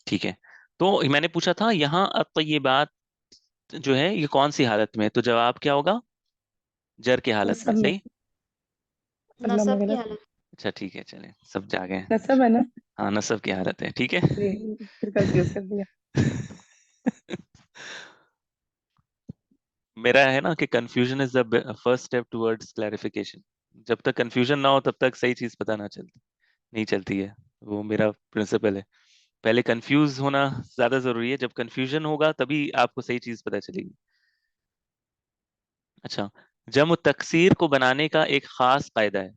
ठीक है। तो मैंने पूछा था यहाँ अत्तय्यिबात जो है ये कौन सी हालत में है, तो जवाब क्या होगा? जर की हालत में, नसब में। सही। अल्लाह में नसब की गलत। हालत। अच्छा ठीक है, चले सब जागे। नसब है ना। हाँ नसब की हालत है, ठीक है। फिर कंफ्यूज कर दिया। मेरा है ना कि confusion is the first step towards clarification. जब तक कंफ्यूजन ना हो तब तक सही चीज पता ना चलती नहीं चलती है। वो मेरा प्रिंसिपल है। पहले कंफ्यूज होना ज्यादा जरूरी है, जब कंफ्यूजन होगा तभी आपको सही चीज पता चलेगी। अच्छा, जम तकसीर को बनाने का एक खास कायदा है,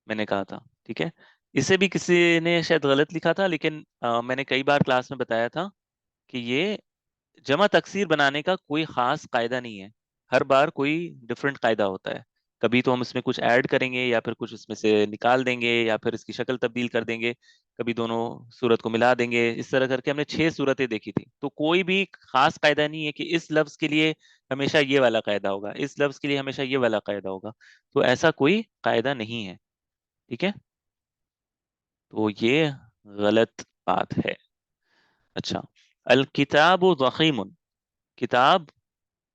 मैंने कहा था, ठीक है। इसे भी किसी ने शायद गलत लिखा था, लेकिन मैंने कई बार क्लास में बताया था कि ये जमा तकसीर बनाने का कोई खास कायदा नहीं है। हर बार कोई डिफरेंट कायदा होता है। कभी तो हम इसमें कुछ ऐड करेंगे, या फिर कुछ इसमें से निकाल देंगे, या फिर इसकी शक्ल तब्दील कर देंगे। कभी दोनों सूरत को मिला देंगे। इस तरह करके हमने 6 सूरतें देखी थी। तो कोई भी खास कायदा नहीं है कि इस लफ्ज के लिए हमेशा ये वाला कायदा होगा, इस लफ्ज के लिए हमेशा ये वाला कायदा होगा। तो ऐसा कोई कायदा नहीं है, ठीक है। तो ये गलत बात है। अच्छा, अल किताब ज़ख़ीमुन, किताब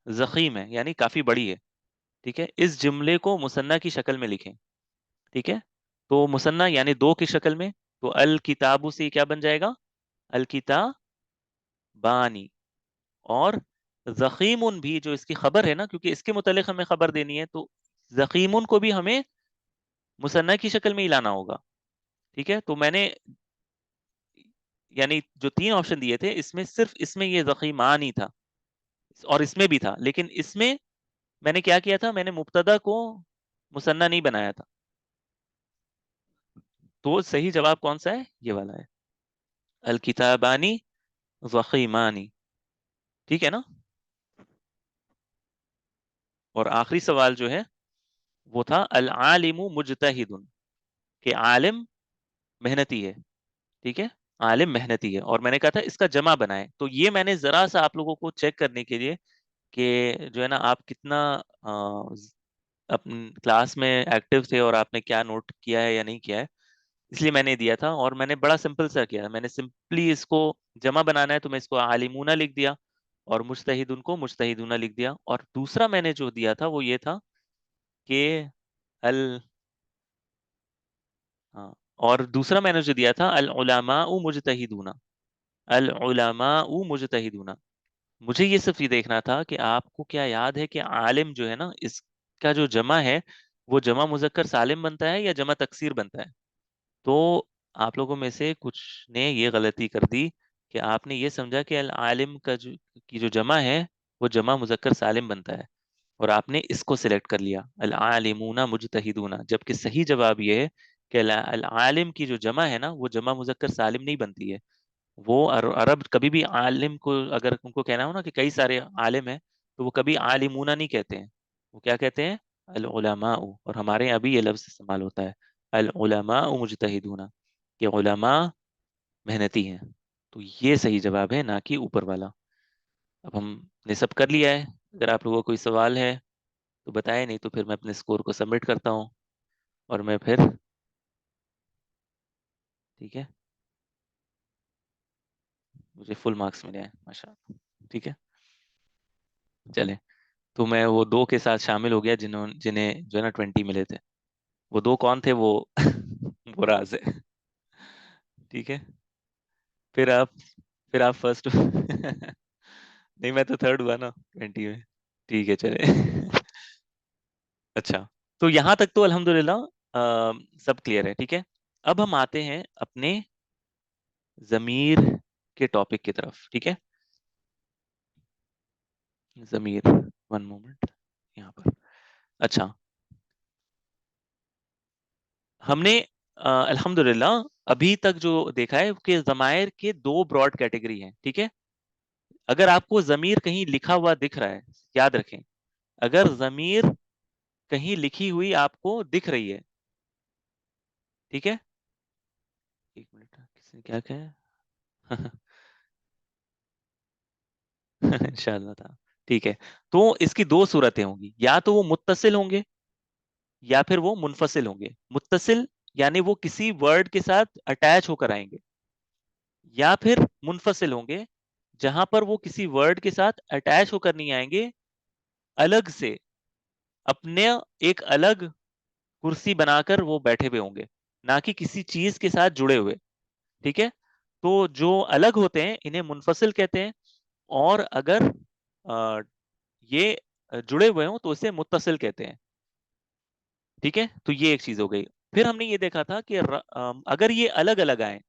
जखीम है यानी काफी बड़ी है, ठीक है। इस जुमले को मुसन्ना की शक्ल में लिखें, ठीक है। तो मुसन्ना यानी दो की शक्ल में, तो अल किताबु से क्या बन जाएगा? अल किताबानी। और जखीमुन भी जो इसकी खबर है ना, क्योंकि इसके मुतालिक हमें खबर देनी है, तो जखीमुन को भी हमें मुसन्ना की शक्ल में ही लाना होगा, ठीक है। तो मैंने यानी जो 3 ऑप्शन दिए थे, इसमें सिर्फ इसमें ये जखीमान ही था, और इसमें भी था, लेकिन इसमें मैंने क्या किया था, मैंने मुब्तदा को मुसन्ना नहीं बनाया था। तो सही जवाब कौन सा है? ये वाला है, अल किताबानी ज़ख़ीमानी, ठीक है ना। और आखिरी सवाल जो है वो था अल आलिमु मुजतहिदुन, कि आलिम मेहनती है, ठीक है। आलिम मेहनती है, और मैंने कहा था इसका जमा बनाए। तो ये मैंने जरा सा आप लोगों को चेक करने के लिए कि जो है ना आप कितना अपनी क्लास में एक्टिव थे और आपने क्या नोट किया है या नहीं किया है, इसलिए मैंने दिया था। और मैंने बड़ा सिंपल सा किया, मैंने सिंपली इसको जमा बनाना है तो मैं इसको आलिमूना लिख दिया, और मुजतहिदुन को मुजतहिदूना लिख दिया। और दूसरा मैंने जो दिया था वो ये था कि अल, हाँ, और दूसरा मैंने जो दिया था अल उलमाउ मुजतहिदूना, अल उलमाउ मुजतहिदूना। मुझे ये सिर्फ ये देखना था कि आपको क्या याद है कि आलिम जो है ना, इसका जो जमा है वो जमा मुजक्कर सालिम बनता है या जमा तकसीर बनता है। तो आप लोगों में से कुछ ने ये गलती कर दी कि आपने ये समझा कि अल आलिम का जो की जो जमा है वो जमा मुजक्कर सालिम बनता है, और आपने इसको सिलेक्ट कर लिया अल आलिमूना मुजतहिदूना। जबकि सही जवाब ये है कि अल आलिम की जो जमा है ना वो जमा मुजक्कर सालिम नहीं बनती है। वो अरब कभी भी आलिम को अगर उनको कहना हो ना कि कई सारे आलिम हैं, तो वो कभी आलिमूना नहीं कहते हैं, वो क्या कहते हैं? अल उलमाउ। और हमारे यहाँ भी ये लफ्ज इस्तेमाल होता है, अल उलमाउ मुजतहिदूना, कि उलमा मेहनती हैं। तो ये सही जवाब है, ना कि ऊपर वाला। अब हमने सब कर लिया है। अगर आप लोगों को कोई सवाल है तो बताए, नहीं तो फिर मैं अपने स्कोर को सबमिट करता हूँ, और मैं फिर, ठीक है, मुझे फुल मार्क्स मिले हैं माशाल्लाह, ठीक है। चले, तो मैं वो दो के साथ शामिल हो गया जिन्हें जो है ना 20 मिले थे। वो दो कौन थे वो वो राज है, ठीक है। फिर आप फिर आप फर्स्ट नहीं, मैं तो थर्ड हुआ ना 20 में, ठीक है चले। अच्छा, तो यहाँ तक तो अल्हम्दुलिल्लाह सब क्लियर है, ठीक है। अब हम आते हैं अपने जमीर के टॉपिक की तरफ, ठीक है। जमीर, वन मोमेंट, यहाँ पर। अच्छा, हमने अल्हम्दुलिल्लाह अभी तक जो देखा है कि जमायर के दो ब्रॉड कैटेगरी हैं, ठीक है। अगर आपको जमीर कहीं लिखा हुआ दिख रहा है, याद रखें, अगर जमीर कहीं लिखी हुई आपको दिख रही है, ठीक है। एक मिनट, किसने क्या कहा? इंशाल्लाह था, ठीक है। तो इसकी दो सूरतें होंगी, या तो वो मुत्तसिल होंगे या फिर वो मुनफसिल होंगे। मुत्तसिल यानी वो किसी वर्ड के साथ अटैच होकर आएंगे, या फिर मुनफसिल होंगे, जहां पर वो किसी वर्ड के साथ अटैच होकर नहीं आएंगे, अलग से अपने एक अलग कुर्सी बनाकर वो बैठे हुए होंगे, ना कि किसी चीज के साथ जुड़े हुए। ठीक है, तो जो अलग होते हैं इन्हें मुनफसिल कहते हैं, और अगर अ, ये जुड़े हुए हों तो इसे मुत्तसिल कहते हैं। ठीक है, तो ये एक चीज हो गई। फिर हमने ये देखा था कि अगर ये अलग अलग आए,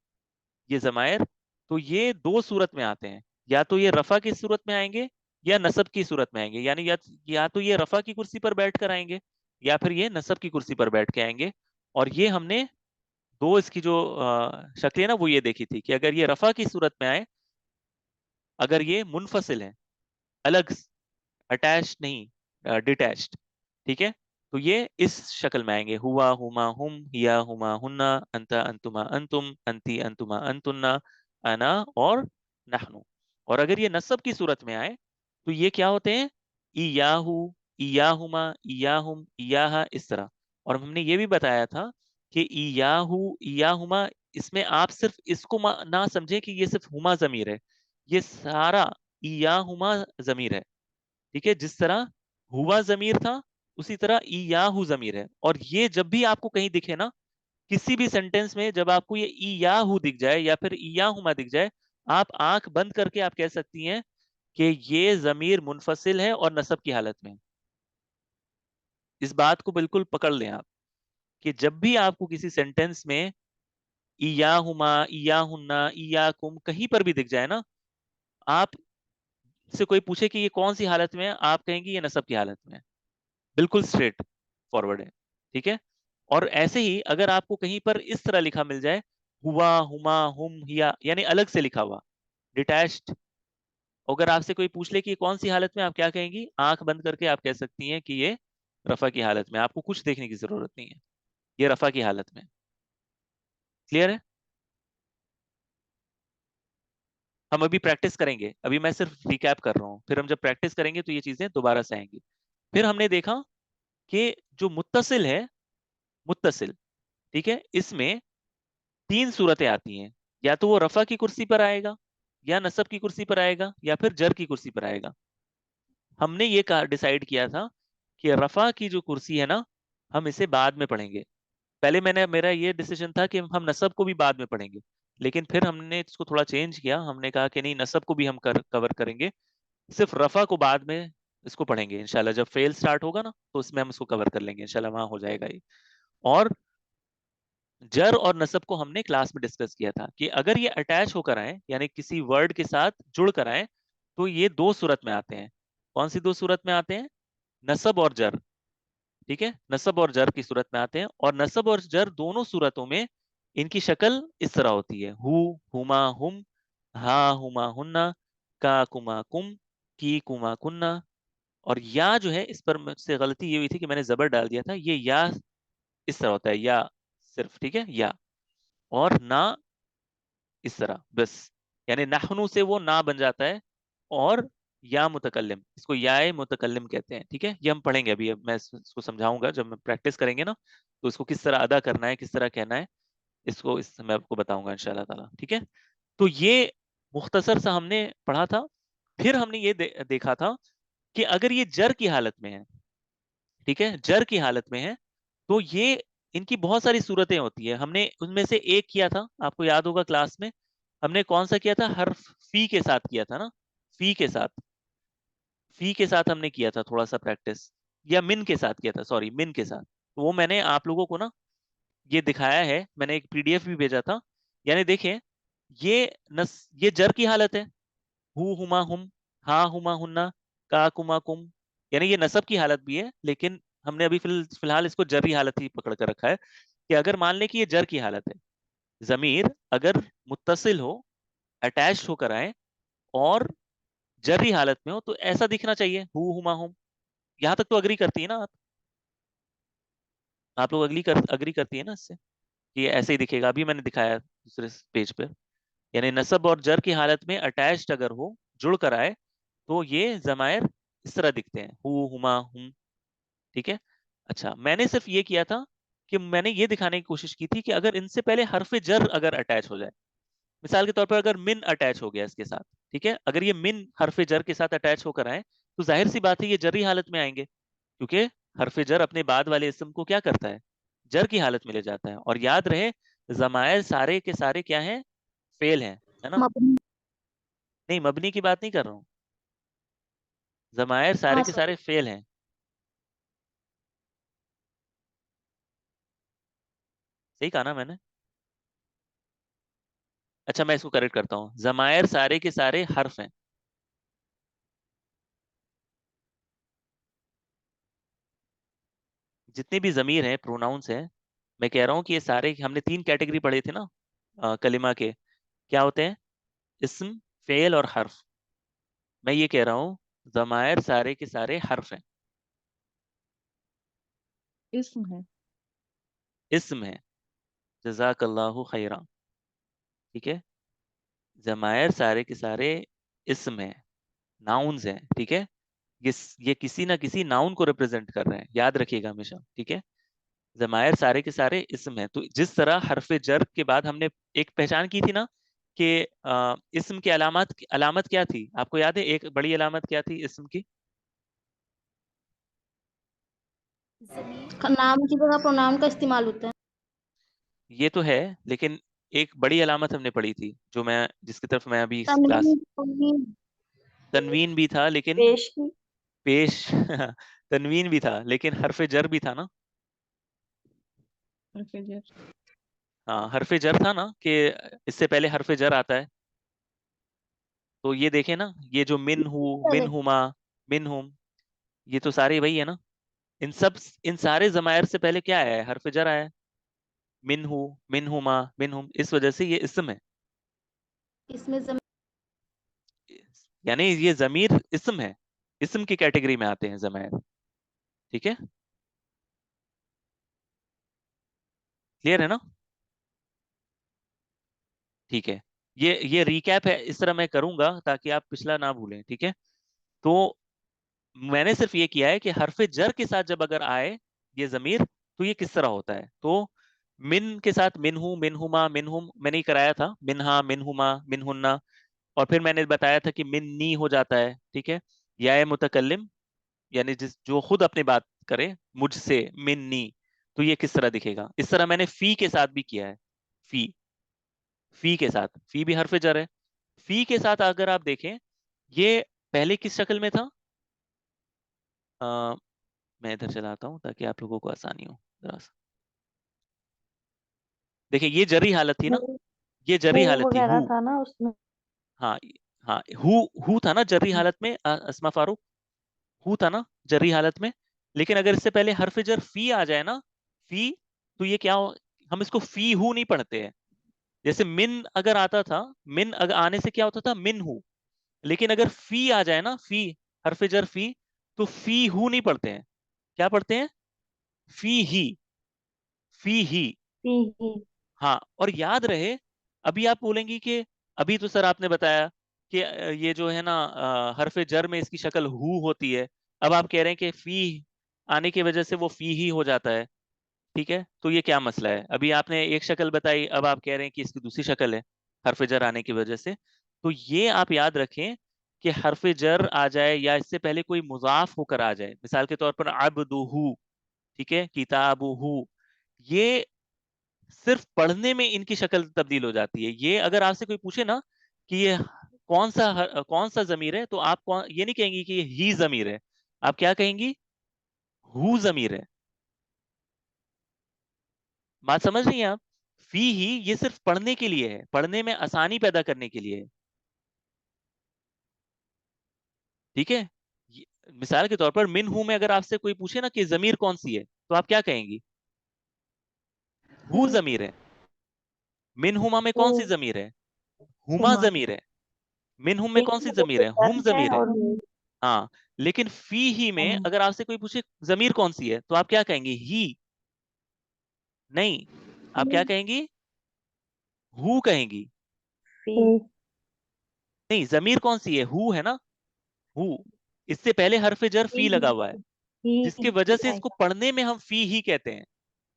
ये जमायर, तो ये दो सूरत में आते हैं। या तो ये रफा की सूरत में आएंगे, या नसब की सूरत में आएंगे। यानी या तो ये रफा की कुर्सी पर बैठ कर आएंगे, या फिर ये नसब की कुर्सी पर बैठ के आएंगे। और ये हमने दो इसकी जो शक्लें ना वो ये देखी थी कि अगर ये रफा की सूरत में आए, अगर ये मुनफसिल है, अलग, अटैच नहीं, डिटैच्ड, ठीक है, तो ये इस शक्ल में आएंगे, हुआ हुमा हुम, हिया हुमा हुन्ना, अंता अंतुमा अंतुम, अंती अंतुमा अंतुन्ना, अना और नहनु। और अगर ये नसब की सूरत में आए तो ये क्या होते हैं, इयाहू, इयाहुमा, इयाहुम, इयाहा, इस तरह। और हमने ये भी बताया था कि इयाहू, इयाहुमा, इसमें आप सिर्फ इसको ना समझे कि ये सिर्फ हुमा जमीर है, ये सारा इयाहुमा जमीर है। ठीक है, जिस तरह हुआ जमीर था, उसी तरह इयाहू जमीर है। और ये जब भी आपको कहीं दिखे ना, किसी भी सेंटेंस में जब आपको ये इयाहू दिख जाए या फिर इयाहुमा दिख जाए, आप आंख बंद करके आप कह सकती हैं कि ये जमीर मुनफसिल है और नसब की हालत में है। इस बात को बिल्कुल पकड़ लें आप, कि जब भी आपको किसी सेंटेंस में इयाहुमा, इयाहुन्ना, इयाकुम कहीं पर भी दिख जाए ना, आप से कोई पूछे कि ये कौन सी हालत में है, आप कहेंगे ये नसब की हालत में है। बिल्कुल स्ट्रेट फॉरवर्ड है। ठीक है, और ऐसे ही अगर आपको कहीं पर इस तरह लिखा मिल जाए, हुआ, हुमा, हुम, हिया, यानी अलग से लिखा हुआ, डिटैच्ड, अगर आपसे कोई पूछ ले कि ये कौन सी हालत में, आप क्या कहेंगी, आंख बंद करके आप कह सकती हैं कि ये रफा की हालत में। आपको कुछ देखने की जरूरत नहीं है, ये रफा की हालत में। क्लियर है? हम अभी प्रैक्टिस करेंगे, अभी मैं सिर्फ रिकैप कर रहा हूँ, फिर हम जब प्रैक्टिस करेंगे तो ये चीजें दोबारा से आएंगी। फिर हमने देखा कि जो मुत्तसिल है, मुत्तसिल, ठीक है, इसमें तीन सूरतें आती हैं। या तो वो रफा की कुर्सी पर आएगा, या नसब की कुर्सी पर आएगा, या फिर जर की कुर्सी पर आएगा। हमने ये कहा, डिसाइड किया था कि रफा की जो कुर्सी है ना, हम इसे बाद में पढ़ेंगे। पहले मेरा ये डिसीजन था कि हम नसब को भी बाद में पढ़ेंगे, लेकिन फिर हमने इसको थोड़ा चेंज किया। हमने कहा कि नहीं, नसब को भी हम कवर करेंगे, सिर्फ रफा को बाद में इसको पढ़ेंगे इंशाल्लाह। जब फेल स्टार्ट होगा ना, तो उसमें हम इसको कवर कर लेंगे इंशाल्लाह, वहां हो जाएगा ये। और जर और नसब को हमने क्लास में डिस्कस किया था कि अगर ये अटैच होकर आए, यानी किसी वर्ड के साथ जुड़ कर आए, तो ये दो सूरत में आते हैं। कौन सी दो सूरत में आते हैं? नसब और जर। ठीक है, नसब और जर की सूरत में आते हैं। और नसब और जर दोनों सूरतों में इनकी शक्ल इस तरह होती है, हु, हुमा हुम, हा हुमा हुन्ना, का कुमा कुम, की कुमा कुन्ना। और या जो है, इस पर मुझसे गलती ये हुई थी कि मैंने जबर डाल दिया था, ये या इस तरह होता है, या सिर्फ, ठीक है, या। और ना इस तरह बस, यानी नहनु से वो ना बन जाता है। और या मुतकल्लिम, इसको याए मुतकल्लिम कहते हैं। ठीक है, ये हम पढ़ेंगे अभी। अब मैं इसको समझाऊंगा जब मैं प्रैक्टिस करेंगे ना, तो इसको किस तरह अदा करना है, किस तरह कहना है, इसको इस मैं आपको बताऊंगा इंशाल्लाह ताला। ठीक है, तो ये मुख्तसर सा हमने पढ़ा था। फिर हमने ये देखा था कि अगर ये जर की हालत में है, ठीक है, जर की हालत में है, तो ये इनकी बहुत सारी सूरतें होती है। हमने उनमें से एक किया था, आपको याद होगा क्लास में, हमने कौन सा किया था, हर्फ फी के साथ किया था ना, फी के साथ, फी के साथ हमने किया था थोड़ा सा प्रैक्टिस, या मिन के साथ किया था, सॉरी, मिन के साथ। तो वो मैंने आप लोगों को ना ये दिखाया है, मैंने एक पीडीएफ भी भेजा था। यानी देखें, ये ये जर की हालत है, हु हुमा हुम, हा हुमा हुन्ना, का कुमा कुम, यानी ये नसब की हालत भी है, लेकिन हमने अभी फिलहाल इसको जरी हालत ही पकड़ कर रखा है। कि अगर मान लें कि ये जर की हालत है, जमीर अगर मुत्तसिल हो, अटैच होकर आए, और जरी हालत में हो, तो ऐसा दिखना चाहिए, हु हुमा हुम। यहां तक तो अग्री करती है ना आप लोग अग्री करती है ना इससे, कि ये ऐसे ही दिखेगा। अभी मैंने दिखाया दूसरे पेज पे, यानी नसब और जर की हालत में अटैच्ड अगर हो, जुड़ कर आए, तो ये जमायर इस तरह दिखते हैं, हु हुमा हुम। ठीक है, अच्छा, मैंने सिर्फ ये किया था कि मैंने ये दिखाने की कोशिश की थी कि अगर इनसे पहले हरफ जर अगर अटैच हो जाए, मिसाल के तौर पर अगर मिन अटैच हो गया इसके साथ, ठीक है, अगर ये मिन हरफ जर के साथ अटैच होकर आए तो जाहिर सी बात है ये जरी हालत में आएंगे, क्योंकि हरफ जर अपने बाद वाले इसम को क्या करता है, जर की हालत में ले जाता है। और याद रहे जमायर सारे के सारे क्या हैं, फेल हैं, है ना। मबनी। नहीं, मबनी की बात नहीं कर रहा हूँ, जमायर सारे हाँ के सॉरी। सारे फेल हैं। सही कहा ना मैंने? अच्छा, मैं इसको करेक्ट करता हूँ, जमायर सारे के सारे हर्फ हैं। जितने भी जमीर हैं, प्रोनाउंस हैं, मैं कह रहा हूँ कि ये सारे, हमने 3 कैटेगरी पढ़े थे ना कलिमा के, क्या होते हैं, इस्म, फेल और हर्फ। मैं ये कह रहा हूँ जमायर सारे के सारे हर्फ हैं, इसम है। इस्म है। जजाकल्लाहु खैरा। ठीक है, जमायर सारे के सारे इस्म है, नाउन्स हैं, ठीक है। ये ये किसी ना किसी नाउन को रिप्रेजेंट कर रहे हैं, याद रखिएगा हमेशा, ठीक है। जमायर सारे के सारे इस्म है, तो जिस तरह हरफ जर के बाद हमने एक पहचान की थी ना कि इस्म की अलामत, अलामत क्या थी, आपको याद है एक बड़ी अलामत क्या थी इस्म की? नाम की जगह प्रोनाउन का इस्तेमाल होता है। ये तो है, लेकिन एक बड़ी अलामत हमने पढ़ी थी, जो मैं, जिसकी तरफ मैं अभी इस क्लास, तनवीन तनवीन तनवीन भी था लेकिन पेश की। पेश तनवीन भी था लेकिन हरफ जर भी था ना। फिर हाँ, हरफ जर था ना, कि इससे पहले हरफ जर आता है। तो ये देखे ना, ये जो मिन हु, मिन हुमा, मिन हुम, ये तो सारे वही है ना। इन सब, इन सारे जमायर से पहले क्या आया है, हरफ जर आया है। मिन हु, मिन हुमा, मिन हुम, इस वजह से ये इस्म है। इसमें यानी ये जमीर इस्म है, इस्म की कैटेगरी में आते हैं जमायर। ठीक है, क्लियर है ना? ठीक है, ये रिकैप है, इस तरह मैं करूंगा ताकि आप पिछला ना भूलें, ठीक है। तो मैंने सिर्फ ये किया है कि हरफ जर के साथ जब अगर आए ये जमीर, तो ये किस तरह होता है। तो मिन के साथ मिनहू, मिनहुमा, मिनहुम मैंने ही कराया था, मिनहा, मिनहुमा, मिनहुन्ना। और फिर मैंने बताया था कि मिन्नी हो जाता है, ठीक है। या मुतकल्लिम, यानी जिस जो खुद अपनी बात करे, मुझसे, मिन्नी, तो ये किस तरह दिखेगा। इस तरह मैंने फी के साथ भी किया है, फी, फी के साथ, फी भी हरफ जर है। फी के साथ अगर आप देखें, ये पहले किस शक्ल में था, अ, मैं इधर चलाता हूँ ताकि आप लोगों को आसानी हो जरा सा। देखिए ये जरी हालत थी ना, हु ये जरी हालत थी, वगैरह हु। था ना उसमें। हाँ, हाँ, हु था ना जरी हालत में, अस्मा फारूक, हु था ना जरी हालत में। लेकिन अगर इससे पहले हरफ जर फी आ जाए ना, फी, तो ये क्या हो, हम इसको फी हु नहीं पढ़ते हैं। जैसे मिन अगर आता था, मिन अगर आने से क्या होता था, मिन हु। लेकिन अगर फी आ जाए ना, फी, हरफ जर फी, तो फी हु नहीं पढ़ते हैं, क्या पढ़ते हैं, फी ही, फी ही। ही। हाँ, और याद रहे, अभी आप बोलेंगी कि अभी तो सर आपने बताया कि ये जो है ना हरफ जर में इसकी शक्ल हु होती है। अब आप कह रहे हैं कि फी आने की वजह से वो फी ही हो जाता है, ठीक है। तो ये क्या मसला है, अभी आपने एक शक्ल बताई, अब आप कह रहे हैं कि इसकी दूसरी शक्ल है हरफ जर आने की वजह से। तो ये आप याद रखें कि हरफ जर आ जाए या इससे पहले कोई मुजाफ होकर आ जाए, मिसाल के तौर पर अब्दुहू, ठीक है, किताबुहू, ये सिर्फ पढ़ने में इनकी शक्ल तब्दील हो जाती है। ये अगर आपसे कोई पूछे ना कि ये कौन सा जमीर है, तो आप ये नहीं कहेंगी कि ये ही जमीर है, आप क्या कहेंगी, हु जमीर है। बात समझ रही हैं आप? फी ही ये सिर्फ पढ़ने के लिए है, पढ़ने में आसानी पैदा करने के लिए है, ठीक है। मिसाल के तौर पर मिन हु में अगर आपसे कोई पूछे ना कि जमीर कौन सी है, तो आप क्या कहेंगी, हु हु जमीर है। मिन हुमा में हु कौन सी जमीर है, हुमा हुमा। जमीर है। मिन हुम में एक कौन सी मतलब जमीर तो है, डर हुम है जमीर है। और हाँ, लेकिन फी ही में हम। अगर आपसे कोई पूछे जमीर कौन सी है, तो आप क्या कहेंगे, ही, नहीं, आप क्या कहेंगी, हु कहेंगी। फी। नहीं, जमीर कौन सी है, हु है ना, हु। इससे पहले हरफ जर फी लगा हुआ है, जिसकी वजह ही से इसको आएगा। पढ़ने में हम फी ही कहते हैं,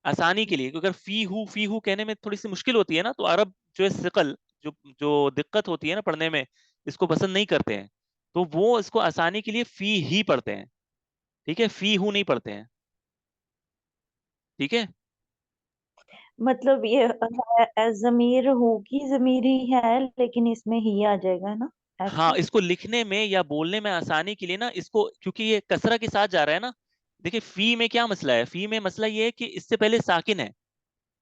आसानी के लिए। क्योंकि अगर फी हु, फी हु कहने में थोड़ी सी मुश्किल होती है ना, तो अरब जो है सिकल, जो जो दिक्कत होती है ना पढ़ने में, इसको पसंद नहीं करते हैं, तो वो इसको आसानी के लिए फी ही पढ़ते हैं। ठीक है, फी हु नहीं पढ़ते हैं। ठीक है। मतलब ये जमीर होगी, जमीरी है, लेकिन इसमें ही आ जाएगा, है ना? हाँ, ऐसे। इसको लिखने में या बोलने में आसानी के लिए ना, इसको क्योंकि ये कसरा के साथ जा रहा है ना। देखिए फी में क्या मसला है, फी में मसला ये है कि इससे पहले साकिन है।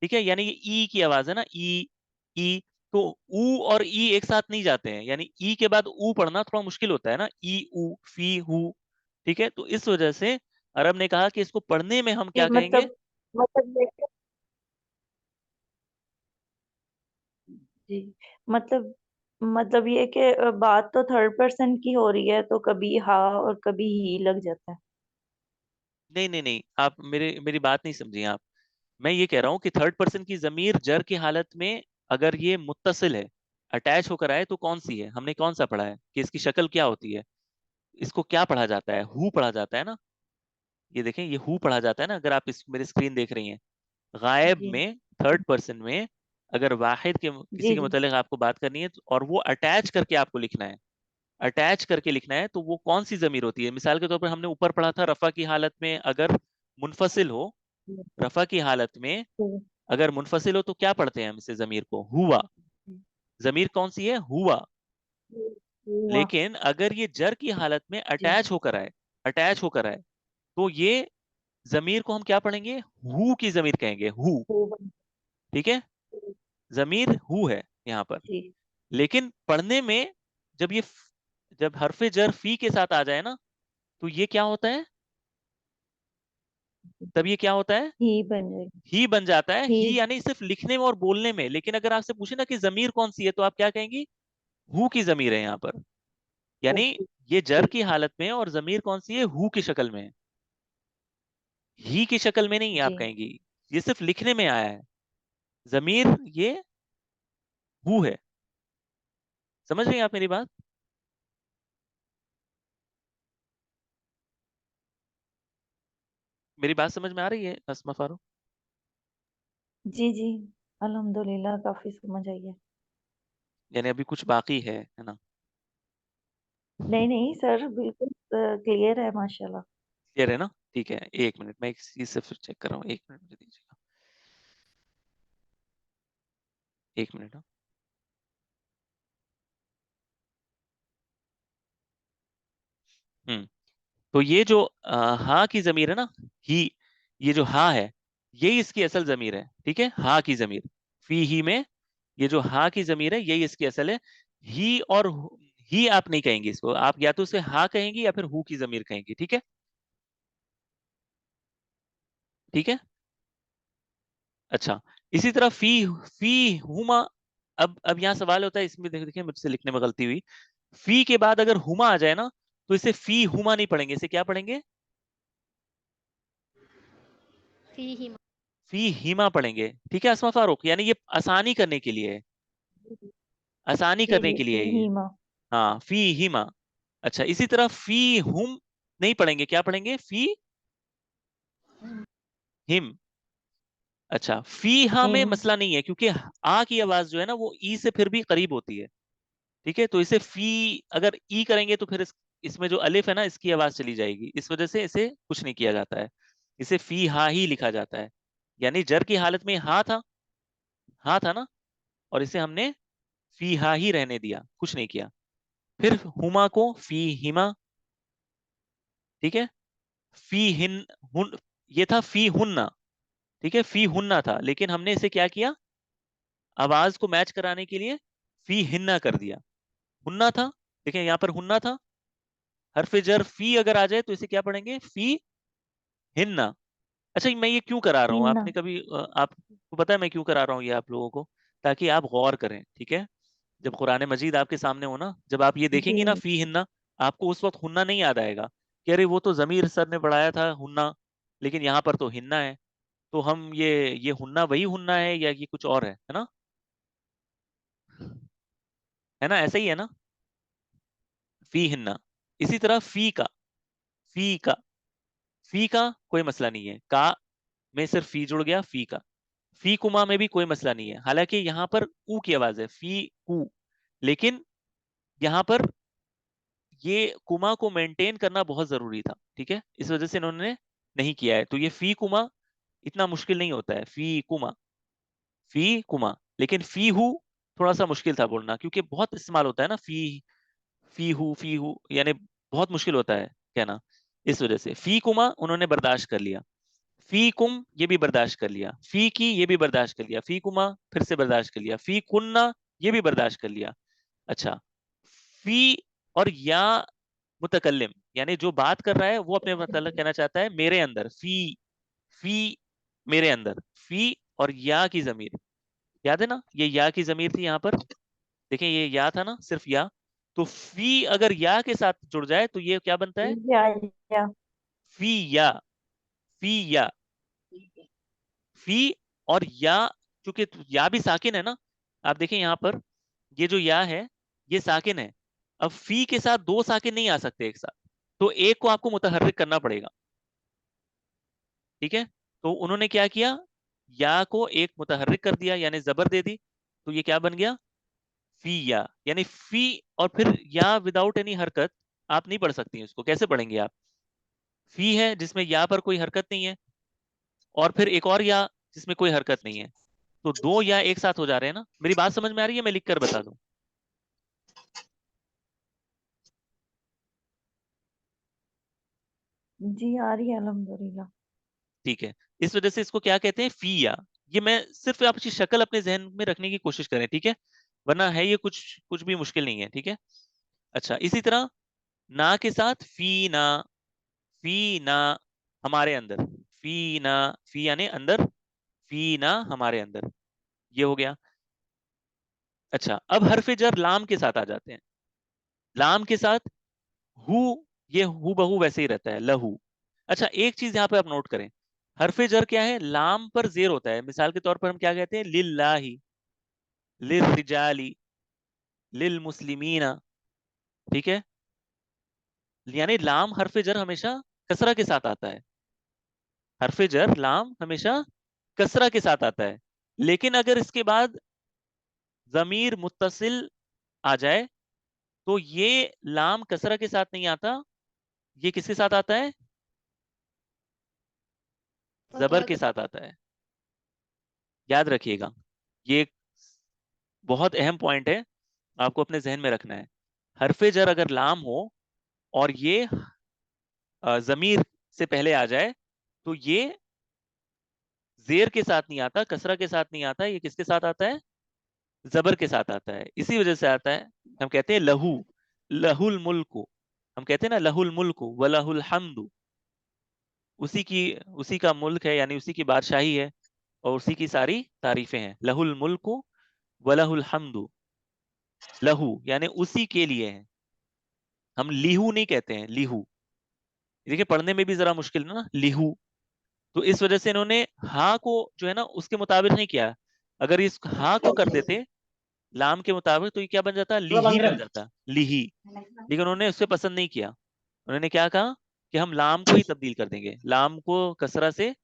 ठीक है, यानी ये ई की आवाज है ना, ई। ई। तो ऊ और ई एक साथ नहीं जाते हैं, यानी ई के बाद ऊ पढ़ना थोड़ा मुश्किल होता है ना, ई ऊ फी हु। ठीक है, तो इस वजह से अरब ने कहा कि इसको पढ़ने में हम जी, क्या कहेंगे। मतलब जी, मतलब मतलब ये कि बात तो थर्ड पर्सन की हो रही है, तो कभी हाँ और कभी ही लग जाता है। नहीं नहीं नहीं, आप मेरी बात नहीं समझी आप। मैं ये कह रहा हूँ कि थर्ड पर्सन की जमीर जर की हालत में अगर ये मुत्तसिल है, अटैच होकर आए, तो कौन सी है, हमने कौन सा पढ़ा है कि इसकी शक्ल क्या होती है। इसको क्या पढ़ा जाता है, हु पढ़ा जाता है ना। ये देखें, ये हु पढ़ा जाता है ना, अगर आप इस मेरी स्क्रीन देख रही हैं। गायब जी में थर्ड पर्सन में अगर वाहिद के किसी जी के जी मतलब आपको बात करनी है और वो अटैच करके आपको लिखना है, अटैच करके लिखना है, तो वो कौन सी जमीर होती है। मिसाल के तौर पर हमने ऊपर पढ़ा था, रफा की हालत में अगर मुनफसिल हो, रफा की हालत में जी, अगर मुनफसिल हो तो क्या पढ़ते हैं हम इसे, जमीर को हुआ। जमीर कौन सी है, हुआ। हुआ। लेकिन अगर ये जर की हालत में जी, अटैच होकर आए, अटैच होकर आए, तो ये जमीर को हम क्या पढ़ेंगे, हु की जमीर कहेंगे, हु। हुआ। ठीक है, जमीर हु है यहाँ पर। जी लेकिन पढ़ने में जब ये जब हरफे जर फी के साथ आ जाए ना, तो ये क्या होता है, तब ये क्या होता है, ही बन जाएगी। ही बन जाता है। ही। ही यानी सिर्फ लिखने में और बोलने में। लेकिन अगर आपसे पूछे ना कि जमीर कौन सी है, तो आप क्या कहेंगी, हु की जमीर है यहाँ पर। यानी ओके। ये जर जी की हालत में और जमीर कौन सी है, हु की शक्ल में है, ही की शक्ल में नहीं है, आप जी कहेंगी। ये सिर्फ लिखने में आया है, जमीर ये हु है। समझ रही हैं आप मेरी बात। मेरी बात समझ में आ रही है अस्मा फारूक। जी जी, अल्हम्दुलिल्लाह काफी समझ आई है। यानी अभी कुछ बाकी है ना। नहीं नहीं सर, बिल्कुल क्लियर है माशाल्लाह। क्लियर है ना, ठीक है। एक मिनट, मैं एक चीज से फिर चेक कर रहा हूँ, एक मिनट मुझे दीजिएगा, एक मिनट हाँ। हम्म। तो ये जो हा की जमीर है ना, ही, ये जो हा है, यही इसकी असल जमीर है। ठीक है, हा की जमीर, फी ही में ये जो हा की जमीर है, यही इसकी असल है। ही और ही आप नहीं कहेंगे इसको, आप या तो उसे हा कहेंगी या फिर हु की जमीर कहेंगी। ठीक है। ठीक है। अच्छा, इसी तरह फी, फी हुमा। अब यहाँ सवाल होता है इसमें, देखिए मुझसे लिखने में गलती हुई। फी के बाद अगर हुमा आ जाए ना, तो इसे फी हुमा नहीं पढ़ेंगे, इसे क्या पढ़ेंगे, फीहिमा। फी हिमा पढ़ेंगे। ठीक है असमा फारूक, यानी ये आसानी करने के लिए है, आसानी जी करने जी, के लिए है ये। फीहिमा। हाँ, फी हिमा। अच्छा, इसी तरह फी हुम नहीं पढ़ेंगे, क्या पढ़ेंगे, फी हिम। अच्छा, फी हा में हिम। मसला नहीं है, क्योंकि आ की आवाज जो है ना, वो ई से फिर भी करीब होती है। ठीक है, तो इसे फी अगर ई करेंगे तो फिर इसमें जो अलिफ है ना, इसकी आवाज चली जाएगी, इस वजह से इसे कुछ नहीं किया जाता है, इसे फी हा ही लिखा जाता है। यानी जर की हालत में हा था ना, और इसे हमने फी हा ही रहने दिया, कुछ नहीं किया। फिर हुमा को फी हिमा। ठीक है, फी हिन हुन, ये था फी हुन्ना। ठीक है, फी हुन्ना था, लेकिन हमने इसे क्या किया, आवाज को मैच कराने के लिए फी हिन्ना कर दिया। हुन्ना था, देखिए यहाँ पर हुन्ना था, हरफ जर फी अगर आ जाए तो इसे क्या पढ़ेंगे, फी हिन्ना। अच्छा, मैं ये क्यों करा रहा हूँ, हिन्ना। आपने कभी आपको पता है मैं क्यों करा रहा हूँ ये आप लोगों को, ताकि आप गौर करें। ठीक है, जब कुरान मजीद आपके सामने हो ना, जब आप ये जी देखेंगे ना फी हिन्ना, आपको उस वक्त हुन्ना नहीं याद आएगा कि अरे वो तो जमीर सर ने पढ़ाया था हुन्ना, लेकिन यहाँ पर तो हिन्ना है। तो हम ये हुन्ना वही हुन्ना है या ये कुछ और है ना, है ना, ऐसा ही है ना, फी हिन्ना। इसी तरह फी का कोई मसला नहीं है, का में सिर्फ फी जुड़ गया, फी का। फी कुमा में भी कोई मसला नहीं है, हालांकि यहाँ पर ऊ की आवाज है, फी कू, लेकिन यहाँ पर ये कुमा को मेंटेन करना बहुत जरूरी था, ठीक है, इस वजह से इन्होंने नहीं किया है। तो ये फी कुमा इतना मुश्किल नहीं होता है, फी कुमा, फी कुमा। लेकिन फी हु थोड़ा सा मुश्किल था बोलना, क्योंकि बहुत इस्तेमाल होता है ना, फी हु, यानी बहुत मुश्किल होता है कहना। इस वजह से फी कुमा उन्होंने बर्दाश्त कर लिया, फी कुम ये भी बर्दाश्त कर लिया, फी की ये भी बर्दाश्त कर लिया, फी कुमा फिर से बर्दाश्त कर लिया, फी कुन्ना ये भी बर्दाश्त कर लिया। अच्छा, फी और या मुतकल्लिम, यानी जो बात कर रहा है वो अपने मतलब कहना चाहता है मेरे अंदर, फी मेरे अंदर, फी और या की जमीर, याद है ना, ये या की जमीर थी यहाँ पर, देखें ये या था ना, सिर्फ या। तो फी अगर या के साथ जुड़ जाए तो ये क्या बनता है, या या फी या, फी या, फी और या, चूंकि या भी साकिन है ना, आप देखें यहाँ पर ये जो या है ये साकिन है। अब फी के साथ दो साकिन नहीं आ सकते एक साथ, तो एक को आपको मुतहर्रिक करना पड़ेगा, ठीक है। तो उन्होंने क्या किया, या को एक मुतहर्रिक कर दिया, यानी जबर दे दी, तो ये क्या बन गया, फी या, यानी फी और फिर या विदाउट एनी हरकत आप नहीं पढ़ सकती, इसको कैसे पढ़ेंगे आप, फी है जिसमें या पर कोई हरकत नहीं है, और फिर एक और या जिसमें कोई हरकत नहीं है, तो दो या एक साथ हो जा रहे हैं ना। मेरी बात समझ में आ रही है, मैं लिख कर बता दूं। जी आ रही है अल्हम्दुलिल्लाह। ठीक है, इस वजह से इसको क्या कहते हैं, फी या। ये मैं सिर्फ आप इसकी शक्ल अपने जहन में रखने की कोशिश करें, ठीक है, वरना है ये कुछ कुछ भी मुश्किल नहीं है, ठीक है। अच्छा, इसी तरह ना के साथ फी ना हमारे अंदर, फी ना, फी यानी अंदर, फी ना हमारे अंदर, ये हो गया। अच्छा, अब हरफ जर लाम के साथ आ जाते हैं, लाम के साथ हु, ये हु बहू वैसे ही रहता है, लहू। अच्छा, एक चीज यहाँ पे आप नोट करें, हरफ जर क्या है, लाम पर जेर होता है, मिसाल के तौर पर हम क्या कहते हैं, लिल्लाही, लिर्रिजाली, लिल मुस्लिमीना, ठीक है, यानी लाम हरफ जर हमेशा कसरा के साथ आता है, हरफ जर लाम हमेशा कसरा के साथ आता है। लेकिन अगर इसके बाद जमीर मुत्तसिल आ जाए तो ये लाम कसरा के साथ नहीं आता, ये किसके साथ आता है, जबर के साथ आता है। याद रखिएगा, ये एक बहुत अहम पॉइंट है, आपको अपने जहन में रखना है। हरफ जर अगर लाम हो और ये जमीर से पहले आ जाए तो ये जेर के साथ नहीं आता, कसरा के साथ नहीं आता, ये किसके साथ आता है, जबर के साथ आता है। इसी वजह से आता है, हम कहते हैं लहू, लहुल मुल्कु, हम कहते हैं ना लहुल मुल्कु व लहुल हम्दु, उसी की, उसी का मुल्क है, यानी उसी की बादशाही है और उसी की सारी तारीफें हैं, लहुल मुल्कु व लहुल हम्दु, लहू यानी उसी के लिए है, हम लिहू नहीं कहते हैं, लिहू, देखिए पढ़ने में भी जरा मुश्किल है ना, लिहू। तो इस वजह से इन्होंने हा को जो है ना उसके मुताबिक नहीं किया, अगर इस हा को कर देते लाम के मुताबिक तो ये क्या बन जाता, लिही बन जाता, लिही। लेकिन उन्होंने उससे पसंद नहीं किया, उन्होंने क्या कहा कि हम लाम को ही तब्दील कर देंगे, लाम को कसरा से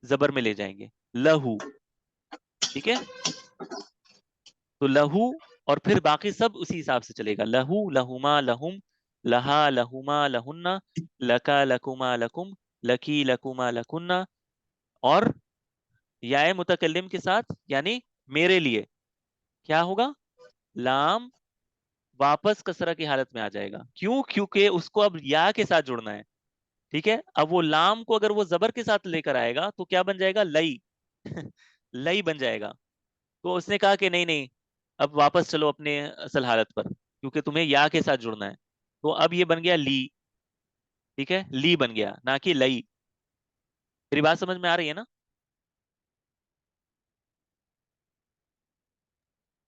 जबर में ले जाएंगे, लहू, ठीक है। तो लहू और फिर बाकी सब उसी हिसाब से चलेगा, लहू लहुमा लहुम, लहा लहुमा लहुन्ना, लका लकुमा लकुम, लकी लकुमा लकुन्ना। और याए मुतकल्लिम के साथ यानी मेरे लिए क्या होगा, लाम वापस कसरा की हालत में आ जाएगा, क्यों, क्योंकि उसको अब या के साथ जुड़ना है, ठीक है। अब वो लाम को अगर वो जबर के साथ लेकर आएगा तो क्या बन जाएगा, लई लई बन जाएगा। तो उसने कहा कि नहीं नहीं, अब वापस चलो अपने असल हालत पर, क्योंकि तुम्हें या के साथ जुड़ना है। तो अब ये बन गया ली, ठीक है, ली बन गया ना कि लई। मेरी बात समझ में आ रही है ना।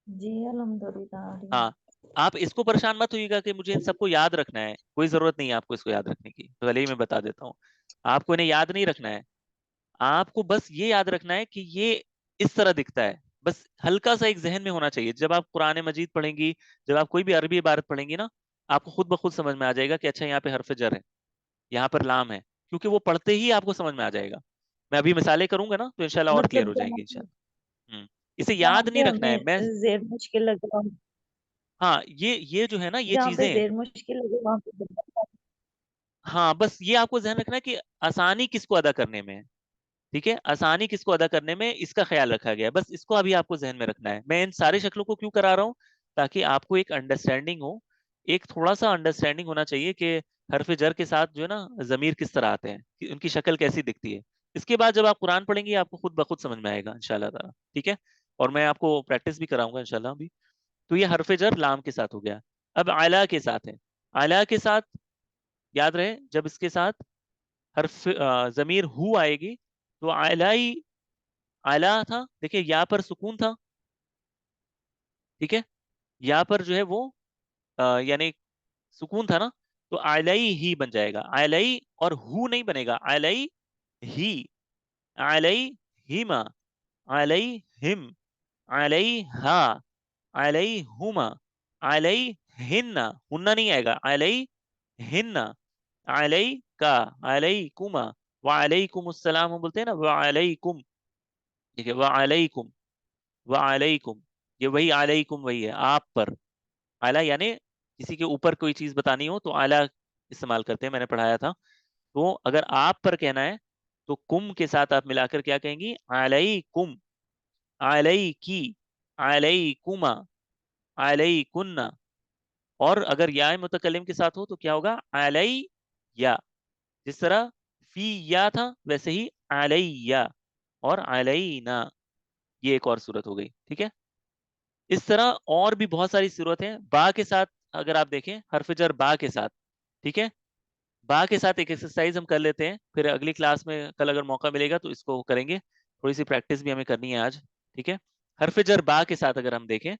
जी अल्हम्दुलिल्लाह आ रही है। हाँ, आप इसको परेशान मत होइएगा कि मुझे इन सबको याद रखना है, कोई जरूरत नहीं है आपको इसको याद रखने की, तो पहले ही मैं बता देता हूँ, आपको इन्हें याद नहीं रखना है। आपको बस ये याद रखना है कि ये इस तरह दिखता है, बस हल्का सा एक जहन में होना चाहिए। जब आप कुरान मजीद पढ़ेंगी, जब आप कोई भी अरबी इबारत पढ़ेंगी ना, आपको खुद ब खुद समझ में आ जाएगा कि अच्छा यहाँ पे हरफ जर है, यहाँ पर लाम है, क्योंकि वो पढ़ते ही आपको समझ में आ जाएगा। मैं अभी मिसालें करूंगा ना तो इंशाल्लाह और क्लियर मतलब हो जाएंगे इंशाल्लाह। इसे जहाँ याद पे नहीं रखना है। हमें मैं जेर मुश्किल लगे वहाँ, हाँ, ये जो है ना, ये जहाँ पे चीजें, जेर मुश्किल लगे वहाँ पे दोबारा। हाँ, बस ये आपको ध्यान रखना है कि आसानी किसको अदा करने में है। ठीक है, आसानी किसको अदा करने में, इसका ख्याल रखा गया है। बस इसको अभी आपको जहन में रखना है। मैं इन सारी शक्लों को क्यों करा रहा हूँ, ताकि आपको एक अंडरस्टैंडिंग हो, एक थोड़ा सा अंडरस्टैंडिंग होना चाहिए कि हरफ जर के साथ जो है ना जमीर किस तरह आते हैं, कि उनकी शक्ल कैसी दिखती है। इसके बाद जब आप कुरान पढ़ेंगे आपको खुद ब खुद समझ में आएगा इंशाल्लाह ताला। ठीक है, और मैं आपको प्रैक्टिस भी कराऊंगा इंशाल्लाह अभी। तो ये हरफ जर लाम के साथ हो गया। अब आला के साथ है। आला के साथ याद रहे, जब इसके साथ हरफ जमीर हु आएगी, तो आलाई, आला था, देखिए यहाँ पर सुकून था। ठीक है, यहाँ पर जो है वो यानी सुकून था ना, तो आलाई ही बन जाएगा। आलाई और हु नहीं बनेगा, आलाई ही, आलाई हिमा, आलाई हिम, आलाई हा, आलाई हुमा, आलाई हिन्ना, हुन्ना नहीं आएगा, आलाई हिन्ना, आलाई का, आलाई कुमा, वालैकुम अस्सलाम हम बोलते हैं ना, वालैकुम। ठीक है, वालैकुम, वालैकुम, ये वही अलैकुम वही है, आप पर। आला यानी किसी के ऊपर कोई चीज बतानी हो तो आला इस्तेमाल करते हैं, मैंने पढ़ाया था। तो अगर आप पर कहना है तो कुम के साथ आप मिलाकर क्या कहेंगी, अलैकुम, अलैकी, अलैकुमा, अलैकुन्ना। और अगर या मुतकल्लिम के साथ हो तो क्या होगा, अलैया। जिस तरह फी या था वैसे ही अलैया और अलैना, ये एक और सूरत हो गई। ठीक है, इस तरह और भी बहुत सारी सूरत हैं बा के साथ। अगर आप देखें हरफ जर बा के साथ, ठीक है, बा के साथ एक एक्सरसाइज हम कर लेते हैं, फिर अगली क्लास में कल अगर मौका मिलेगा तो इसको करेंगे। थोड़ी सी प्रैक्टिस भी हमें करनी है आज। ठीक है, हरफ जर बा के साथ अगर हम देखें,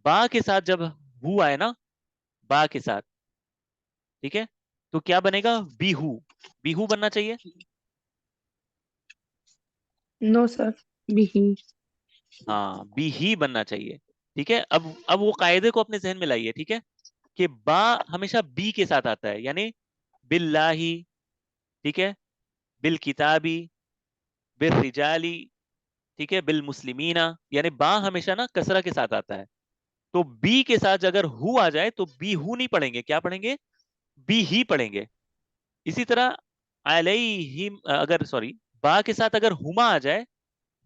बा के साथ जब हु आए ना, बा के साथ, ठीक है, तो क्या बनेगा, बीहू। बीहू बनना चाहिए। नो सर, बिही। हाँ, बी ही बनना चाहिए। ठीक है, अब वो कायदे को अपने जहन में लाइए। ठीक है, कि बा हमेशा बी के साथ आता है, यानी बिल्लाही, ठीक है, बिल किताबी, बिल रिजाली, ठीक है, बिल मुस्लिमीना, यानी बा हमेशा ना कसरा के साथ आता है। तो बी के साथ अगर हु आ जाए तो बी हु नहीं पढ़ेंगे, क्या पढ़ेंगे, बी ही पढ़ेंगे। इसी तरह अलैहिम, अगर सॉरी, बा के साथ अगर हुमा आ जाए,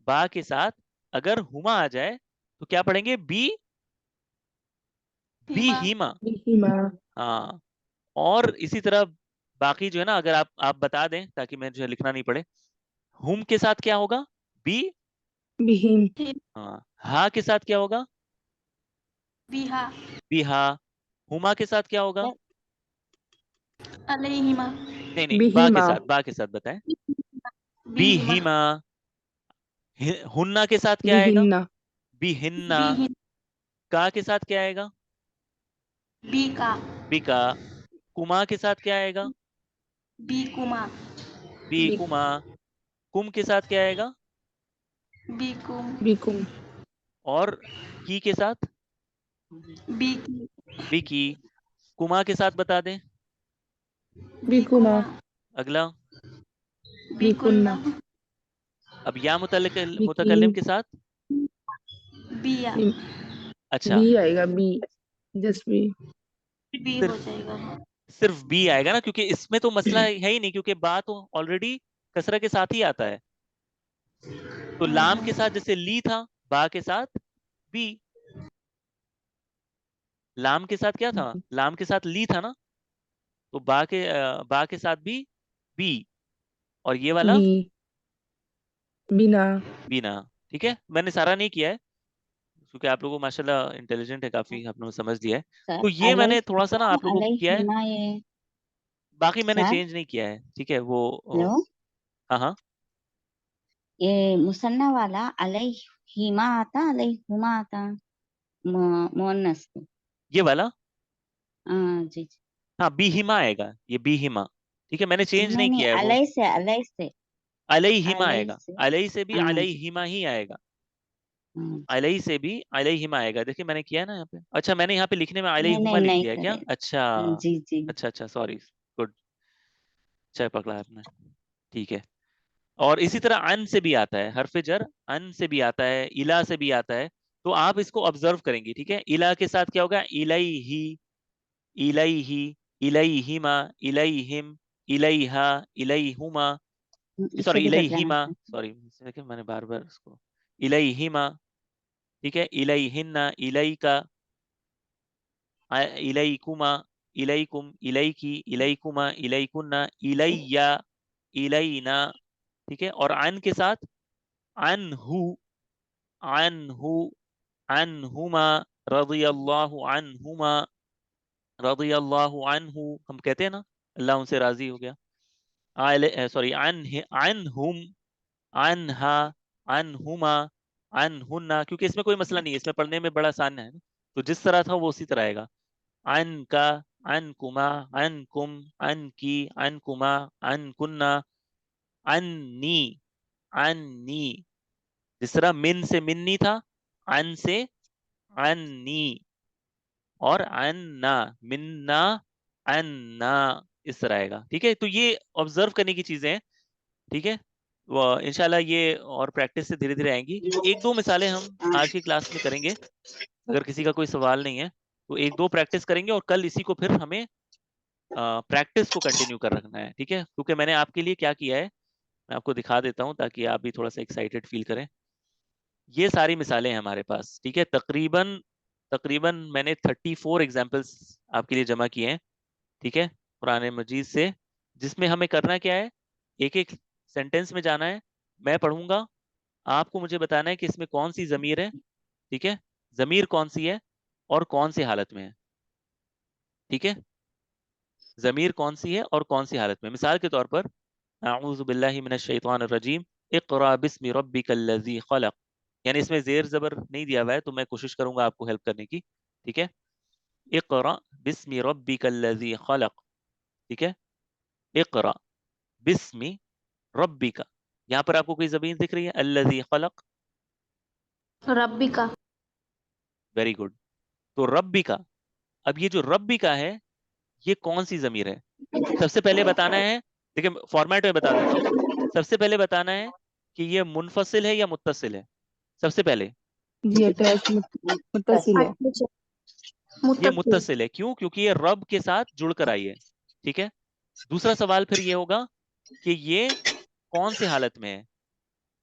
बा के साथ अगर हुमा आ जाए तो क्या पढ़ेंगे, बी, बी फीमा हीमा। बिहिमा। हाँ, और इसी तरह बाकी जो है ना, अगर आप बता दें ताकि मैं जो है लिखना नहीं पड़े। हुम के साथ क्या होगा, बी। बिहिम। हाँ, हा के साथ क्या होगा, बिहा बी हा। हुमा के साथ क्या होगा, अलैहिमा नहीं नहीं, बा के बिहिमा। साथ, बा के साथ बताएं, बी बीहिमा हिमा। हुन्ना के साथ क्या आएगा, बिहिन्ना। बी हिन्ना। बीहिन का के साथ क्या आएगा, बीका बिका। कुमा के साथ क्या आएगा, बीकुमा बी बि, कुमा। कुम के साथ क्या आएगा, बीकुम बिकुम। और की के साथ, बीकी बिकी। कुमा के साथ बता दें, बिकुमा। बीकुमा अगला। बीकुन्ना बिकुन्ना। अब या बिकी। मुतकल्लिम के साथ, बिया बि, अच्छा, बी आएगा, बी। Just be. बी हो सिर्फ जाएगा। सिर्फ बी आएगा ना, क्योंकि इसमें तो मसला है ही नहीं, क्योंकि बा तो ऑलरेडी कसरा के साथ ही आता है। तो लाम के साथ जैसे ली था, बा के साथ बी। लाम के साथ क्या था, लाम के साथ ली था ना, तो बा के साथ भी बी। और ये वाला बी। बिना। बीना। ठीक है, मैंने सारा नहीं किया है क्योंकि आप लोगों को माशाल्लाह इंटेलिजेंट है काफी, आप लोगों ने समझ लिया है। सर तो ये अलई मैंने थोड़ा सा ना आप लोगों को अलई किया है, हिमा ये बाकी मैंने सर चेंज नहीं किया है। ठीक है, वो हेलो हाँ हाँ, ये मुसन्ना वाला अलई हिमा आता अलई हुमा आता मुअन्नस में। ये वाला, जी जी हाँ, बी हिमा आएगा, ये बी हिमा। ठीक है, मैंने चेंज नहीं नहीं नहीं किया है वो। अलई से अलई हिमा अलई आएगा, से अलई से भी अलई जी हिमा ही आएगा। जी अलई से भी अलई हिमा आएगा। देखिए मैंने किया है ना यहाँ पे, अच्छा मैंने यहाँ पे लिखने में अलई नहीं हुमा नहीं लिख नहीं दिया है क्या, सर अच्छा। जी जी अच्छा अच्छा, सॉरी, गुड, अच्छा पकड़ा आपने। ठीक है, और इसी तरह अन से भी आता है, हर्फ जर अन से भी आता है, इला से भी आता है। तो आप इसको ऑब्जर्व करेंगे, ठीक है। इला के साथ क्या होगा, इलैही, इलैही, इलैहिमा, इलैहिम, इलैहा, इलैहुमा, इसे सॉरी भी बदलाना इलैहिमा, था। सॉरी देखिए मैंने बार बार इसको, इलैहिमा, ठीक है, इलैहिन्ना, इलैका, इलैकुमा, इलैकुम, इलैकी, इलैकुमा, इलैकुन्ना, इलैया, इलैना, ठीक है। और अन के साथ अनहु, अनहु, अनहुमा, रज़ियल्लाहु अनहुमा, रज़ियल्लाहु अनहु, हम कहते हैं ना अल्लाह उनसे राजी हो गया। सॉरी अनहुम, अनहा, अनहुमा, अनहुन्ना, क्योंकि इसमें कोई मसला नहीं है, इसमें पढ़ने में बड़ा आसान है ना। तो जिस तरह था वो उसी तरह आएगा। अनका, अनकुमा, अनकुम, अनकी, अनकुमा, अनकुन्ना, अन्नी, अन्नी, जिस तरह मिन से मिन्नी था, अन से अन्नी, और अन्ना, मिन्ना, अन्ना, इस तरह आएगा, ठीक है। तो ये ऑब्जर्व करने की चीजें हैं, ठीक है। वो इंशाल्लाह ये और प्रैक्टिस से धीरे धीरे आएंगी। एक दो मिसालें हम आज की क्लास में करेंगे, अगर किसी का कोई सवाल नहीं है तो एक दो प्रैक्टिस करेंगे, और कल इसी को फिर हमें प्रैक्टिस को कंटिन्यू कर रखना है, ठीक है। क्योंकि मैंने आपके लिए क्या किया है मैं आपको दिखा देता हूँ, ताकि आप भी थोड़ा सा एक्साइटेड फील करें। ये सारी मिसालें हैं हमारे पास, ठीक है। तकरीबन तकरीबन मैंने 34 एग्जाम्पल्स आपके लिए जमा किए हैं, ठीक है, कुरान मजीद से, जिसमें हमें करना क्या है, एक एक सेंटेंस में जाना है। मैं पढ़ूंगा, आपको मुझे बताना है कि इसमें कौन सी जमीर है, ठीक है, जमीर कौन सी है और कौन सी हालत में है, ठीक है। जमीर कौन सी है और कौन सी हालत में। मिसाल के तौर पर, अऊज़ु बिल्लाहि मिनश शैतानिर रजीम, इक़रा बिस्मि रब्बिकल्लज़ी खलक़, यानी इसमें जेर जबर नहीं दिया हुआ है, तो मैं कोशिश करूंगा आपको हेल्प करने की, ठीक है। इक़रा बिस्मि रब्बिकल्लज़ी खलक़, ठीक है। इक़रा बिस्मि रब्बिका, यहाँ पर आपको कोई जमीन दिख रही है, अल्लज़ी खलक़, रब्बिका। Very good. तो रब्बिका, अब ये जो रब्बिका है, ये कौन सी जमीर है। सबसे पहले बताना है, देखिए फॉर्मेट में बता देता हूँ। सबसे पहले बताना है कि ये मुनफसिल है या मुत्तसिल है। सबसे पहले जी अटैच मुत्तसिल है। अच्छा, ये मुत्तसिल। मुत्तसिल है, क्यों, क्योंकि ये रब के साथ जुड़कर आई है, ठीक है। दूसरा सवाल फिर ये होगा कि ये कौन सी हालत में है,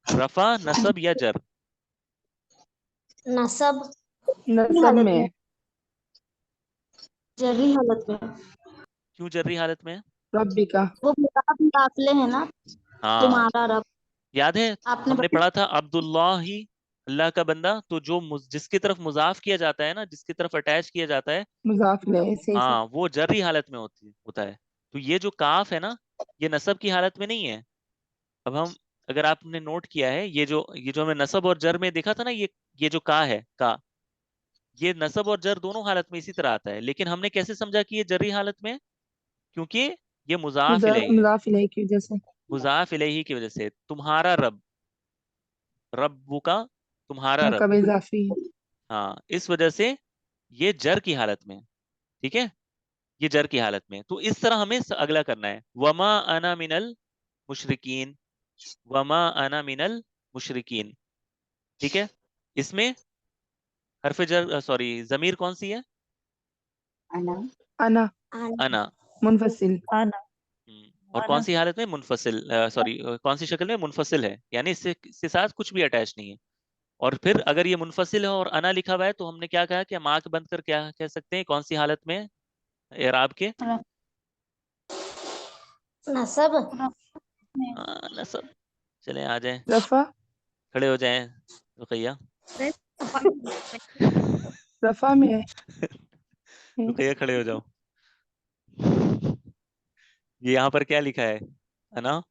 रफा, नसब या जर। नसब नसब हालत में में, है। जरी हालत में। क्यों जर्री हालत में है। रब्बी का। वो मुदाफ मुदाफले है ना, हाँ, तुम्हारा रब। याद है आपने हमने पढ़ा था अब्दुल्लाही, अल्लाह का बंदा, तो जो जिसकी तरफ मुजाफ किया जाता है ना, जिसकी तरफ अटैच किया जाता है, मुजाफ इलैहि से हाँ, वो जर्री हालत में होता है। तो ये जो काफ है ना, ये नसब की हालत में नहीं है। अब हम, अगर आपने नोट किया है, ये जो हमें नसब और जर में देखा था ना, ये जो का है, का, ये नसब और जर दोनों हालत में इसी तरह आता है, लेकिन हमने कैसे समझा कि ये जर्री हालत में है, क्योंकि ये मुजाफ इलैहि है। मुजाफ इलैहि की वजह से। मुजाफ इलैहि की वजह से, तुम्हारा रब, रब्बु का, तुम्हारा रब, नकब इजाफी है। हाँ, इस वजह से ये जर की हालत में है, ठीक है। ये जर की हालत में है। तो इस तरह हमें अगला करना है, वमा अना मिनल मुशरिकीन, वमा अना मिनल मुशरिकीन, ठीक है। इसमें हरफ जर, सॉरी, जमीर कौन सी है, अना, अना अना। मुनफसिल। आना, और कौन आना, सी हालत में, मुनफसिल, सॉरी, कौन सी शक्ल में, मुनफसिल है, यानी इसके साथ कुछ भी अटैच नहीं है। और फिर अगर ये मुनफसिल है और अना लिखा हुआ है, तो हमने क्या कहा कि हम आंख बंद कर क्या कह सकते हैं, कौन सी हालत में, एराब के, नसब। नसब। चले आ जाएं, रफा। खड़े हो जाएं रुकैया। रफा में है। रुकैया खड़े हो जाओ। ये यहाँ पर क्या लिखा है, अना,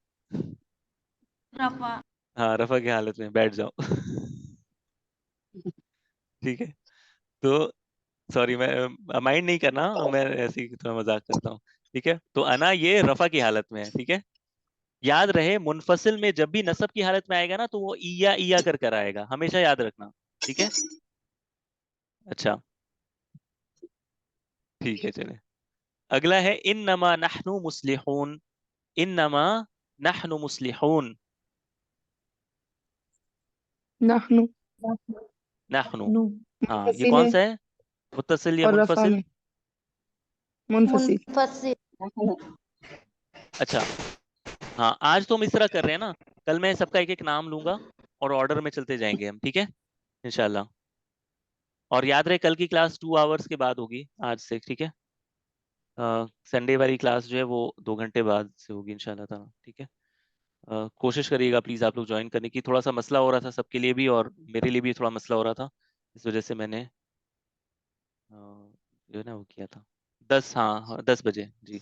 रफा। हाँ, रफा की हालत में, बैठ जाओ। ठीक है। तो सॉरी, मैं माइंड नहीं करना, मैं ऐसे ही थोड़ा मजाक करता हूँ, ठीक है। तो अना ये रफा की हालत में है, ठीक है। याद रहे, मुनफसिल में जब भी नसब की हालत में आएगा ना, तो वो ईया ईया कर आएगा, हमेशा याद रखना, ठीक है। अच्छा, ठीक है, चले। अगला है, इन्नमा नहनु मुस्लिहून, इन्नमा नहनु मुस्लिहून, नहनु नहनु। नु हाँ, ये मुनफसिल कौन है सा है, मुत्तसिल या और रफा मुनफसिल? में मुनफसिल। मुनफसिल। अच्छा, हाँ, आज तो हम इस तरह कर रहे हैं ना, कल मैं सबका एक एक नाम लूंगा और ऑर्डर में चलते जाएंगे हम, ठीक है, इंशाल्लाह। और याद रहे कल की क्लास 2 आवर्स के बाद होगी आज से, ठीक है। संडे वाली क्लास जो है वो 2 घंटे बाद से होगी इंशाल्लाह ताला, ठीक है। कोशिश करिएगा प्लीज़ आप लोग ज्वाइन करने की, थोड़ा सा मसला हो रहा था सबके लिए भी और मेरे लिए भी थोड़ा मसला हो रहा था, इस वजह से मैंने जो है ना वो किया था। 10, हाँ हाँ, 10 बजे जी,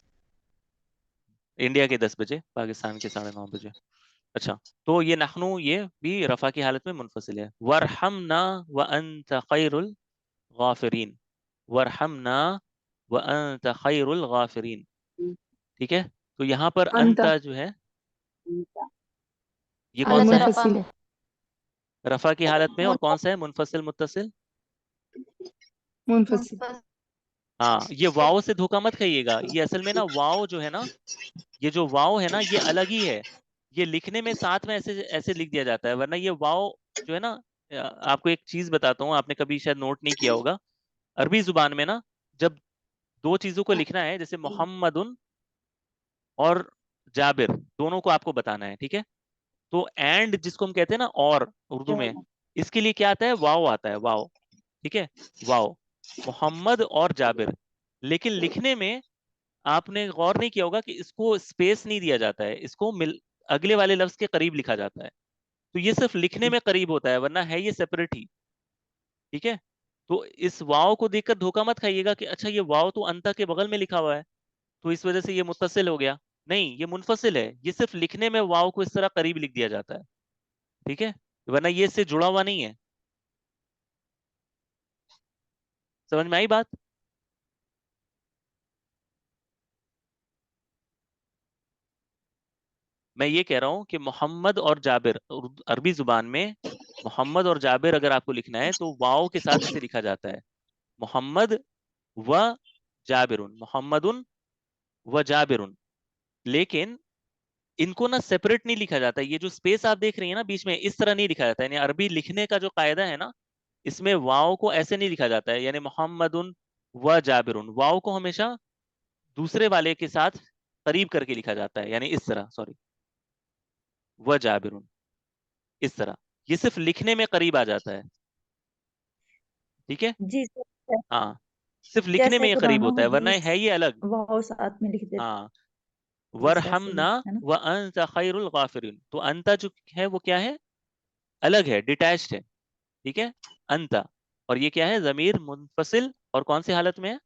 इंडिया के 10 बजे, पाकिस्तान के 9:30 बजे। अच्छा, तो ये नहनु ये भी रफा की हालत में मुनफसिल है। वरहमना व अंत खैरुल गाफिरीन, वरहमना व अंत खैरुल गाफिरीन, ठीक है। तो यहाँ पर अंत अंता जो है ये और कौन सा हालत है, रफा मुनफसिल में। है। रफा की हालत में, और कौन मुनफसिल। सा है मुनफसिल मुत्तसिल? मुनफसिल। हाँ, ये वाव से धोखा मत खाइएगा, ये असल में ना वाव जो है ना, ये जो वाव है ना ये अलग ही है, ये लिखने में साथ में ऐसे ऐसे लिख दिया जाता है, वरना ये वाव जो है ना, आपको एक चीज बताता हूँ, आपने कभी शायद नोट नहीं किया होगा, अरबी जुबान में ना जब दो चीजों को लिखना है, जैसे मोहम्मदुन और जाबिर, दोनों को आपको बताना है, ठीक है। तो एंड जिसको हम कहते हैं ना और उर्दू में, इसके लिए क्या आता है, वाव आता है, वाव, ठीक है, वाव, मोहम्मद और जाबिर। लेकिन लिखने में आपने गौर नहीं किया होगा कि इसको स्पेस नहीं दिया जाता है, इसको मिल अगले वाले लफ्ज के करीब लिखा जाता है, तो ये सिर्फ लिखने में करीब होता है, वरना है ये सेपरेट ही, ठीक है। तो इस वाव को देखकर धोखा मत खाइएगा कि अच्छा ये वाव तो अंता के बगल में लिखा हुआ है तो इस वजह से ये मुत्तसिल हो गया, नहीं, ये मुनफसिल है, ये सिर्फ लिखने में वाव को इस तरह करीब लिख दिया जाता है, ठीक है, वरना ये इससे जुड़ा हुआ नहीं है। समझ में आई बात? मैं ये कह रहा हूं कि मोहम्मद और जाबिर, अरबी जुबान में मोहम्मद और जाबिर अगर आपको लिखना है तो वाव के साथ इसे लिखा जाता है, मोहम्मद व जाबिरुन, मोहम्मदुन व जाबिरुन। लेकिन इनको ना सेपरेट नहीं लिखा जाता, ये जो स्पेस आप देख रही है ना बीच में, इस तरह नहीं लिखा जाता है, यानी अरबी लिखने का जो कायदा है ना, इसमें वाव को ऐसे नहीं लिखा जाता है, यानी मोहम्मदुन व जाबिरुन, वाव को हमेशा दूसरे वाले के साथ करीब करके लिखा जाता है, यानी इस तरह, सॉरी, व जाबिरुन, इस तरह, ये सिर्फ लिखने में करीब आ जाता है, ठीक है। जी सर, हाँ, सिर्फ लिखने में जैसे ये करीब कुरान होता है, वरना हदीस है ये अलग। वाव साथ में लिख देते हाँ, वैसे ही वरहमना है ना। व अंत खैरुल गाफिरीन, तो अंता जो है वो क्या है, अलग है, डिटैच्ड है, ठीक है, अंता। और ये क्या है, जमीर मुनफसिल, और कौन सी हालत में है,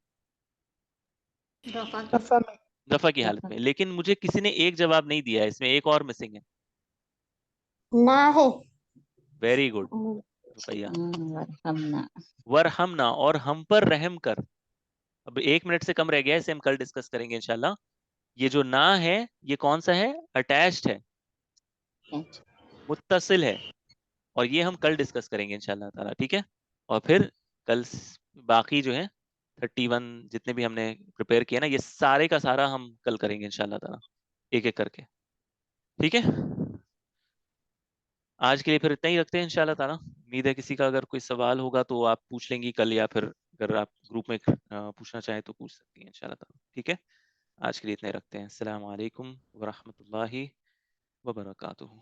रफा। रफा में। रफा की हालत में। लेकिन मुझे किसी ने एक जवाब नहीं दिया है, इसमें एक और मिसिंग है। ना है। वेरी गुड रुपैया। वरहमना, वरहमना, और हम पर रहम कर। अब 1 मिनट से कम रह गया है, इसे हम कल डिस्कस करेंगे इंशाल्लाह। ये जो ना है ये कौन सा है, अटैच्ड है, मुत्तसिल है, और ये हम कल डिस्कस करेंगे इंशाल्लाह ताला, ठीक है। और फिर कल बाकी जो है 31 जितने भी हमने प्रिपेयर किया ना, ये सारे का सारा हम कल करेंगे इंशाल्लाह ताला, एक एक करके, ठीक है। आज के लिए फिर इतना ही रखते हैं इंशाल्लाह ताला। उम्मीद है किसी का अगर कोई सवाल होगा तो आप पूछ लेंगी कल, या फिर अगर आप ग्रुप में पूछना चाहें तो पूछ सकती हैं इंशाल्लाह ताला, ठीक है। आज के लिए इतना ही रखते हैं। अस्सलाम वालेकुम वरहमतुल्लाहि वबरकातुहू।